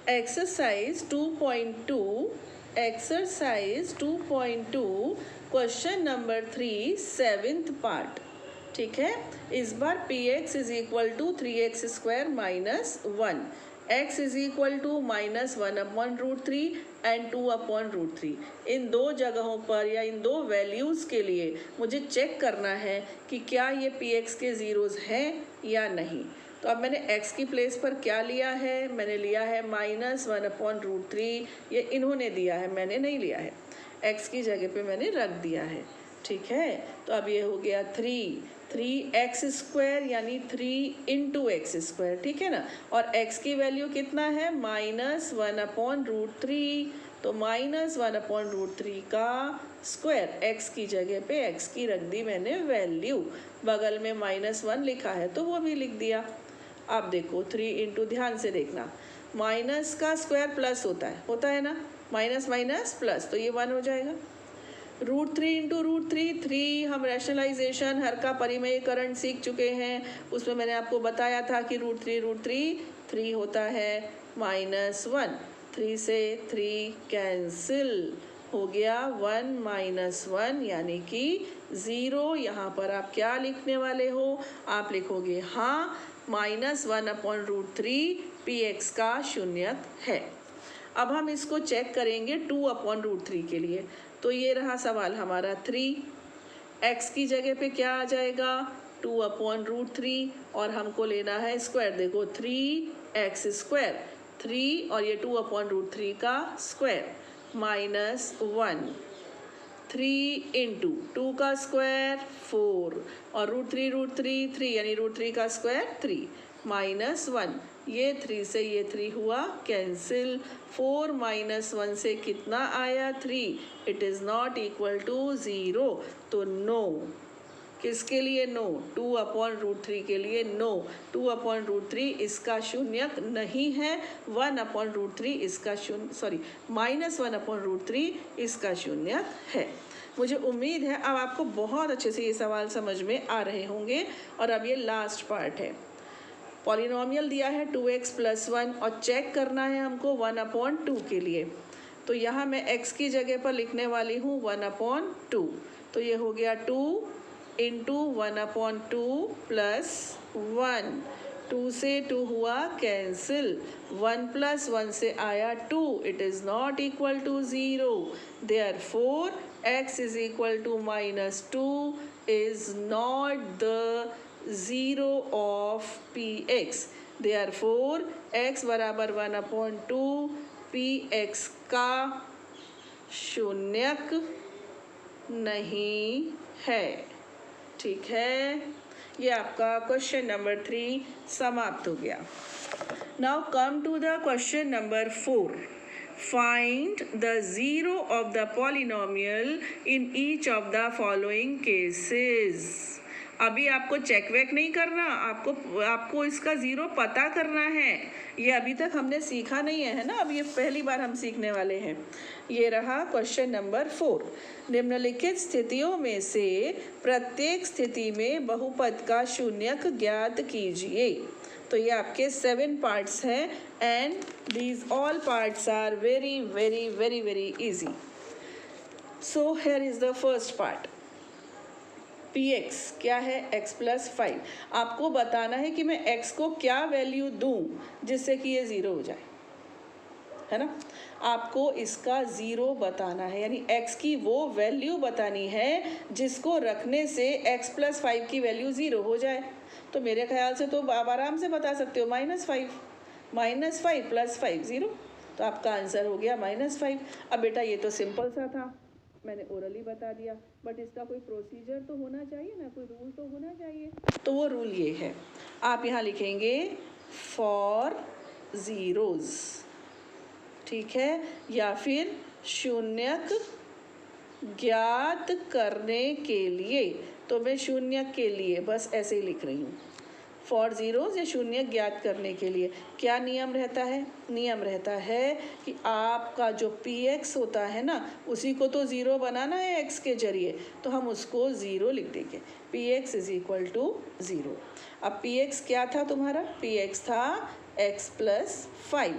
Exercise 2.2 question number 3 7th part. ठीक है, इस बार P X is equal to 3x² minus 1, x is equal to -1/√3 and 2/√3। इन दो जगहों पर या इन दो वैल्यूज़ के लिए मुझे चेक करना है कि क्या ये पी एक्स के ज़ीरोज़ हैं या नहीं। तो अब मैंने x की प्लेस पर क्या लिया है, मैंने लिया है -1/√3। ये इन्होंने दिया है, मैंने नहीं लिया है, x की जगह पे मैंने रख दिया है। ठीक है, तो अब ये हो गया 3x² यानी 3 × x²। ठीक है ना, और x की वैल्यू कितना है -1/√3, तो -1/√3 का स्क्वायर, x की जगह पे x की रख दी मैंने वैल्यू, बगल में -1 लिखा है तो वो भी लिख दिया। अब देखो 3 × ध्यान से देखना, माइनस का स्क्वायर प्लस होता है ना, माइनस माइनस प्लस, तो ये 1 हो जाएगा। √3 × √3, 3 हम रैशनलाइजेशन हर का परिमेयकरण सीख चुके हैं, उसमें मैंने आपको बताया था कि √3 3 होता है -1, 3 से 3 कैंसिल हो गया, 1 - 1 यानी कि 0। यहाँ पर आप क्या लिखने वाले हो, आप लिखोगे हाँ -1/√3 पी एक्स का शून्यक है। अब हम इसको चेक करेंगे 2/√3 के लिए। तो ये रहा सवाल हमारा 3, x की जगह पे क्या आ जाएगा 2/√3 और हमको लेना है स्क्वायर। देखो 3x², 3 और ये 2/√3 का स्क्वायर -1, 3 × 2 का स्क्वायर 4 और √3 3 यानी √3 का स्क्वायर 3 -1, ये 3 से ये 3 हुआ कैंसिल, 4 - 1 से कितना आया 3, it is not equal to 0, तो नो। किसके लिए नो, 2/√3 के लिए नो। 2/√3 इसका शून्यक नहीं है, 1/√3 इसका -1/√3 इसका शून्यक है। मुझे उम्मीद है अब आपको बहुत अच्छे से ये सवाल समझ में आ रहे होंगे। और अब ये लास्ट पार्ट है, पॉलिनोमियल दिया है 2x + 1 और चेक करना है हमको 1/2 के लिए। तो यहाँ मैं x की जगह पर लिखने वाली हूँ 1/2, तो ये हो गया 2 × 1/2 + 1, 2 से 2 हुआ कैंसिल, 1 + 1 से आया 2, it is not equal to 0, therefore x is equal to -2 is not the 0 of px, therefore x बराबर 1/2 px का शून्यक नहीं है। ठीक है, ये आपका क्वेश्चन नंबर 3 समाप्त हो गया। Now come to the question number 4, find the 0 of the polynomial in each of the following cases। अभी आपको चेक वेक नहीं करना, आपको इसका 0 पता करना है। ये अभी तक हमने सीखा नहीं है ना, अब ये पहली बार हम सीखने वाले हैं। ये रहा क्वेश्चन नंबर 4, निम्नलिखित स्थितियों में से प्रत्येक स्थिति में बहुपद का शून्यक ज्ञात कीजिए। तो ये आपके 7 पार्ट्स हैं and these all parts are very very very very easy. So here is the first part, px क्या है x + 5। आपको बताना है कि मैं x को क्या वैल्यू दूं जिससे कि ये 0 हो जाए, है ना। आपको इसका 0 बताना है, यानी x की वो वैल्यू बतानी है जिसको रखने से x + 5 की वैल्यू 0 हो जाए। तो मेरे ख्याल से तो आप आराम से बता सकते हो -5 + 5 0, तो आपका आंसर हो गया -5। अब बेटा ये तो सिंपल सा था, मैंने ओरली बता दिया, बट इसका कोई प्रोसीजर तो होना चाहिए ना, कोई रूल तो होना चाहिए। तो वो रूल ये है, आप यहाँ लिखेंगे फॉर ज़ीरोज़, ठीक है, या फिर शून्यक ज्ञात करने के लिए। तो मैं शून्यक के लिए बस ऐसे ही लिख रही हूँ, फॉर ज़ीरोज़ या शून्य ज्ञात करने के लिए। क्या नियम रहता है, नियम रहता है कि आपका जो px होता है ना, उसी को तो 0 बनाना है x के जरिए, तो हम उसको 0 लिख देंगे, px इज इक्वल टू 0। अब px क्या था तुम्हारा, px था x + 5,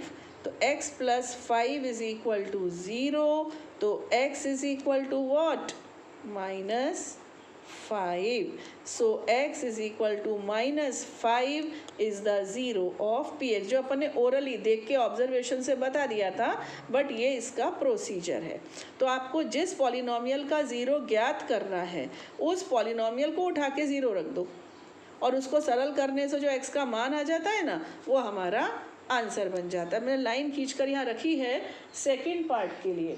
तो x plus 5 is equal to 0, तो x is equal to what, -5. So x is equal to -5 is the zero of px, जो अपन ने ओरली देख के ऑब्जर्वेशन से बता दिया था, बट ये इसका प्रोसीजर है. तो आपको जिस पॉलिनोमियल का ज़ीरो ज्ञात करना है उस पॉलिनोमियल को उठा के ज़ीरो रख दो और उसको सरल करने से जो x का मान आ जाता है ना, वो हमारा आंसर बन जाता है. मैंने लाइन खींचकर यहाँ रखी है सेकेंड पार्ट के लिए.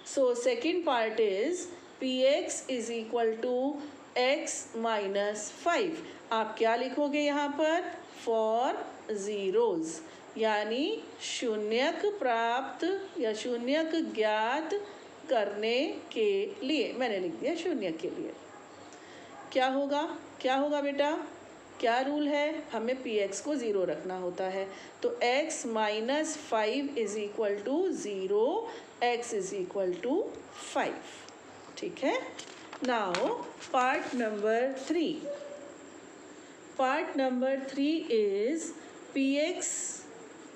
So second part is px is equal to x minus 5. आप क्या लिखोगे यहाँ पर, फॉर ज़ीरोज़, यानी शून्यक प्राप्त या शून्यक ज्ञात करने के लिए. मैंने लिख दिया शून्यक के लिए. क्या होगा, क्या होगा बेटा, क्या रूल है, हमें px को ज़ीरो रखना होता है. तो x minus 5 is equal to 0, x is equal to 5. ठीक है. Now part number 3. Part number 3 is px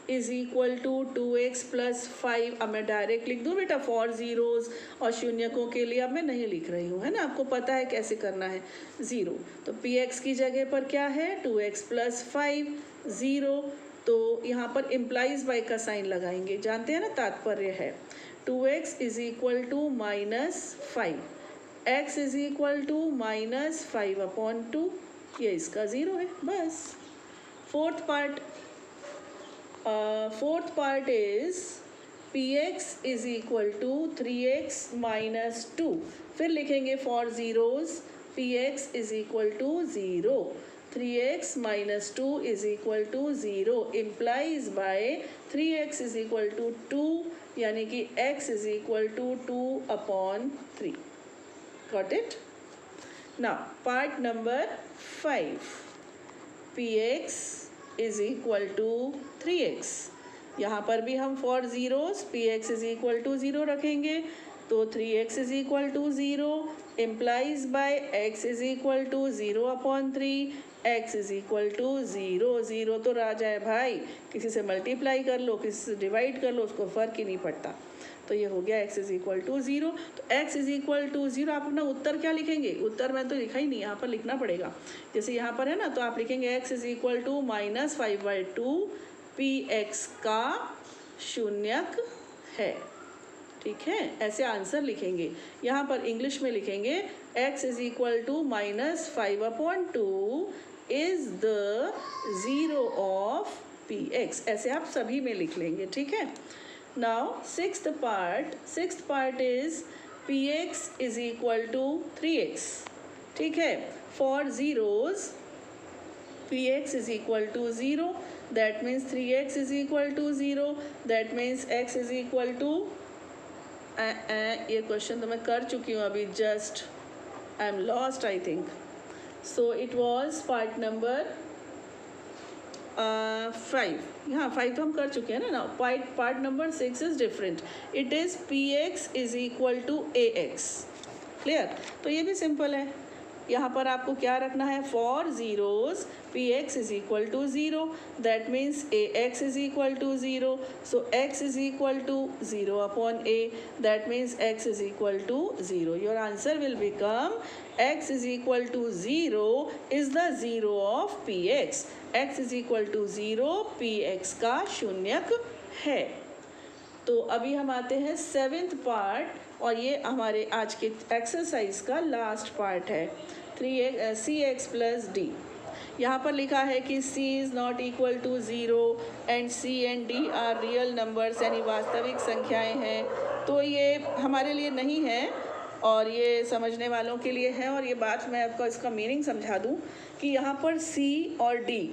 is equal to 2x plus 5. अब मैं डायरेक्ट लिख दूँ बेटा फॉर ज़ीरोज़ और शून्यकों के लिए. अब मैं नहीं लिख रही हूँ, है ना, आपको पता है कैसे करना है. ज़ीरो, तो px की जगह पर क्या है, 2x प्लस 5, 0. तो यहाँ पर इम्प्लाइज बाई का साइन लगाएंगे, जानते हैं ना, तात्पर्य है 2x is equal to -5, x is equal to -5/2. ये इसका ज़ीरो है, बस. Fourth part is px is equal to 3x minus 2. फिर लिखेंगे for zeros px is equal to 0, 3x minus 2 is equal to 0 implies by 3x is equal to 2, यानी कि x is equal to 2/3. Got it. Now part number 5, px is equal to 3x. यहाँ पर भी हम for zeros px is equal to 0 रखेंगे, तो 3x is equal to 0 implies by x is equal to 0/3, x is equal to 0. 0 तो राजा है भाई, किसी से मल्टीप्लाई कर लो, किसी से डिवाइड कर लो, उसको फ़र्क ही नहीं पड़ता. तो ये हो गया x इज इक्वल टू 0. तो x इज इक्वल टू 0. आप अपना उत्तर क्या लिखेंगे, उत्तर मैं तो लिखा ही नहीं, यहाँ पर लिखना पड़ेगा. जैसे यहाँ पर है ना, तो आप लिखेंगे x is equal to -5/2 px का शून्यक है. ठीक है, ऐसे आंसर लिखेंगे. यहाँ पर इंग्लिश में लिखेंगे x is equal to -5/2 is the zero of px. ऐसे आप सभी में लिख लेंगे. ठीक है. Now sixth part is px is equal to 3x. ठीक है. For zeros px is equal to 0, that means 3x is equal to 0, that means x is equal to ये क्वेश्चन तो मैं कर चुकी हूँ अभी, just I am lost I think. So it was part number 5. यहाँ 5 तो हम कर चुके हैं ना. Part number 6 is different. It is px is equal to ax. Clear. तो ये भी सिंपल है. यहाँ पर आपको क्या रखना है, for zeros px is equal to 0, that means ax is equal to 0. So x is equal to 0/a, that means x is equal to 0. Your answer will become x is equal to 0 is the zero of px. x is equal to 0 px का शून्यक है. तो अभी हम आते हैं 7th part, और ये हमारे आज के एक्सरसाइज का लास्ट पार्ट है. cx plus d. यहाँ पर लिखा है कि c is not equal to 0 and c and d are real numbers, यानी वास्तविक संख्याएं हैं. तो ये हमारे लिए नहीं है और ये समझने वालों के लिए है. और ये बात मैं आपको इसका मीनिंग समझा दूँ कि यहाँ पर c और d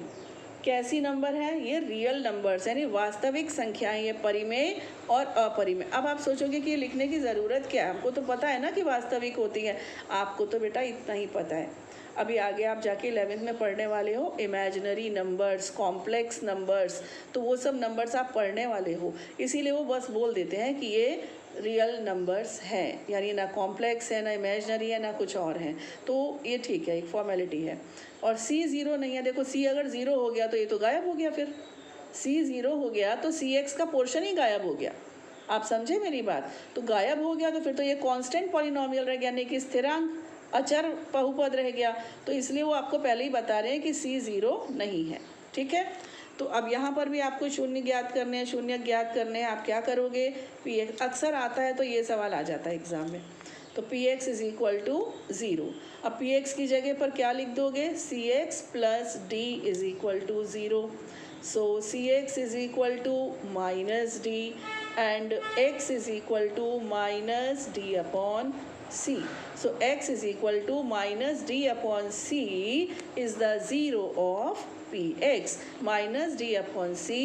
कैसी नंबर है, ये रियल नंबर्स यानी वास्तविक संख्याएं, ये परिमेय और अपरिमेय. अब आप सोचोगे कि ये लिखने की ज़रूरत क्या है, हमको तो पता है ना कि वास्तविक होती है. आपको तो बेटा इतना ही पता है. अभी आगे आप जाके 11th में पढ़ने वाले हो इमेजिनरी नंबर्स, कॉम्प्लेक्स नंबर्स, तो वो सब नंबर्स आप पढ़ने वाले हो. इसीलिए वो बस बोल देते हैं कि ये रियल नंबर्स हैं, यानी ना कॉम्प्लेक्स है, ना इमेजनरी है, ना कुछ और हैं. तो ये ठीक है, एक फॉर्मेलिटी है. और c 0 नहीं है. देखो c अगर 0 हो गया तो ये तो गायब हो गया. फिर सी ज़ीरो हो गया तो सी एक्स का पोर्शन ही गायब हो गया। आप समझे मेरी बात? तो गायब हो गया तो फिर तो ये कांस्टेंट पॉलिनोमियल रह गया, यानी कि स्थिरांक अचर बहुपद रह गया। तो इसलिए वो आपको पहले ही बता रहे हैं कि सी ज़ीरो नहीं है। ठीक है, तो अब यहाँ पर भी आपको शून्य ज्ञात करने हैं, शून्य ज्ञात करने हैं। आप क्या करोगे, पी एक्स अक्सर आता है तो ये सवाल आ जाता है एग्ज़ाम में। तो P X is equal to zero. अब पी एक्स की जगह पर क्या लिख दोगे, C X plus D is equal to zero. So C X is equal to minus D and X is equal to minus D upon c. So x is equal to minus d upon c is the zero of px. Minus d upon c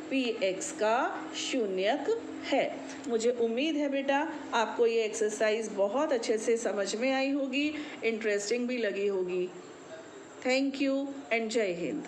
px का शून्यक है। मुझे उम्मीद है बेटा आपको ये exercise बहुत अच्छे से समझ में आई होगी, इंटरेस्टिंग भी लगी होगी। थैंक यू एंड जय हिंद।